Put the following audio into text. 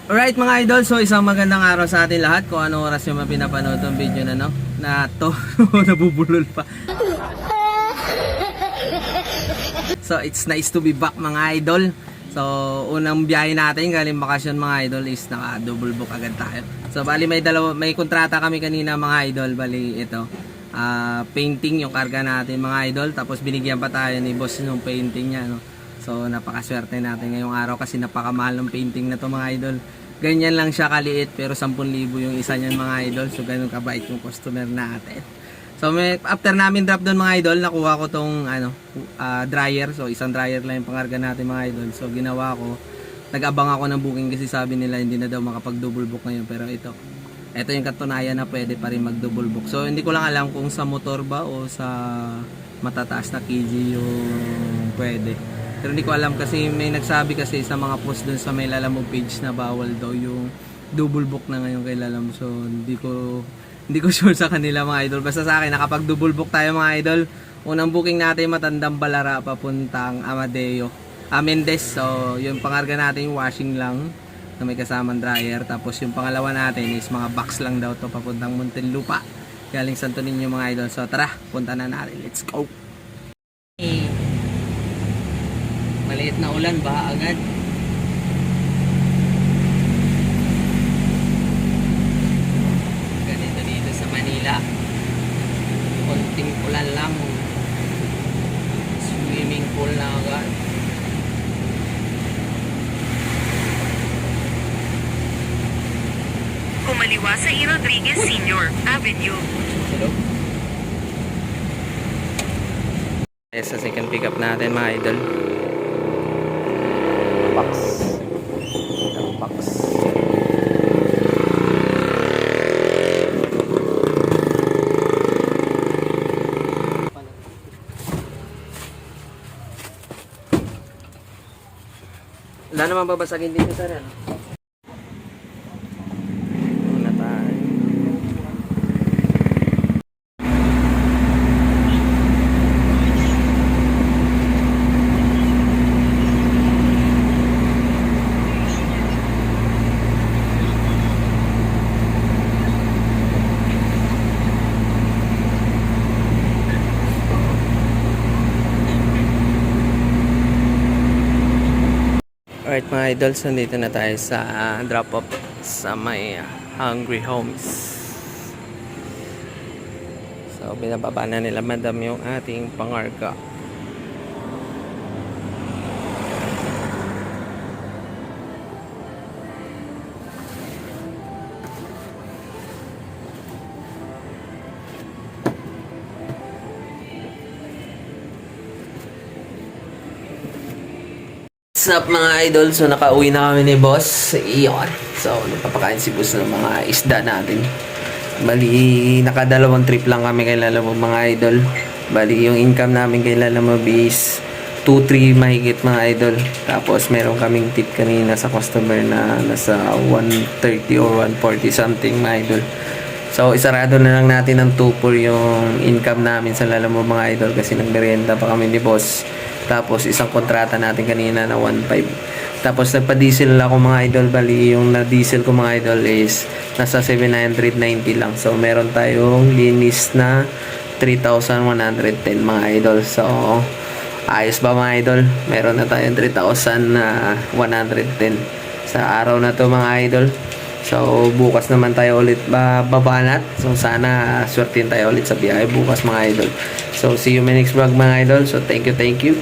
Alright mga idol, so isang magandang araw sa atin lahat. Kung anong oras yung pinapanood ng video na na to, nabubulol pa. So it's nice to be back mga idol. So unang biyahe natin galing bakasyon mga idol is naka double book agad tayo. So bali may kontrata kami kanina mga idol. Bali ito, painting yung karga natin mga idol. Tapos binigyan pa tayo ni boss ng painting niya, no? So napakaswerte natin ngayong araw kasi napakamahal ng painting na to mga idol. Ganyan lang siya kaliit pero 10,000 yung isa niyan mga idol. So ganun kabait yung customer natin. So after namin drop doon mga idol, nakuha ko tong dryer. So isang dryer lang yung pangarga natin mga idol. So ginawa ko, nag-abang ako ng booking kasi sabi nila hindi na daw makapag double book ngayon. Pero ito yung katunayan na pwede pa rin mag double book. So hindi ko lang alam kung sa motor ba o sa matataas na kg yung pwede. Pero hindi ko alam kasi may nagsabi kasi sa mga post doon sa may Lalamove page na bawal daw yung double book na ngayon kay Lalam. So hindi ko sure sa kanila mga idol. Basta sa akin nakapag double book tayo mga idol. Unang booking natin Matandang Balara papuntang Amadeo, Mendez. So yung pangarga natin yung washing lang na may kasamang dryer. Tapos yung pangalawa natin is mga box lang daw to papuntang Muntinlupa galing Santo Niño mga idol. So tara, punta na natin. Let's go. Maliit na ulan ba agad? Ganito dito sa Manila. Konting ulan lang. Swimming pool na agad. Kumaliwa sa E. Rodriguez Sr. Avenue. Sa second pickup natin mga idol. Box. Wala naman babasagin dito sa rin. Muna tayo. Alright mga idols, nandito na tayo sa drop off sa may Hungry Homes. So binababa na nila madam yung ating pangarga. What's up mga idol? So nakauwi na kami ni boss. Iyon. So nagpapakain si boss ng mga isda natin. Bali nakadalawang trip lang kami kay Lalamove mga idol. Bali yung income namin kay Lalamove is 2-3 mahigit mga idol. Tapos meron kaming tip kanina sa customer na nasa 130 or 140 something mga idol. So isarado na lang natin ng 2-4 yung income namin sa Lalamove mga idol kasi nagmerienda pa kami ni boss. Tapos isang kontrata natin kanina na 1.5. Tapos nagpa-diesel ako mga idol. Bali yung na-diesel ko mga idol is nasa 790 lang. So meron tayong linis na 3,110 mga idol. So ayos ba mga idol? Meron na tayong 3,110 sa araw na to mga idol. So bukas naman tayo ulit babanat. So sana swertin tayo ulit sa biyahe bukas mga idol. So see you in my next vlog mga idol. So thank you.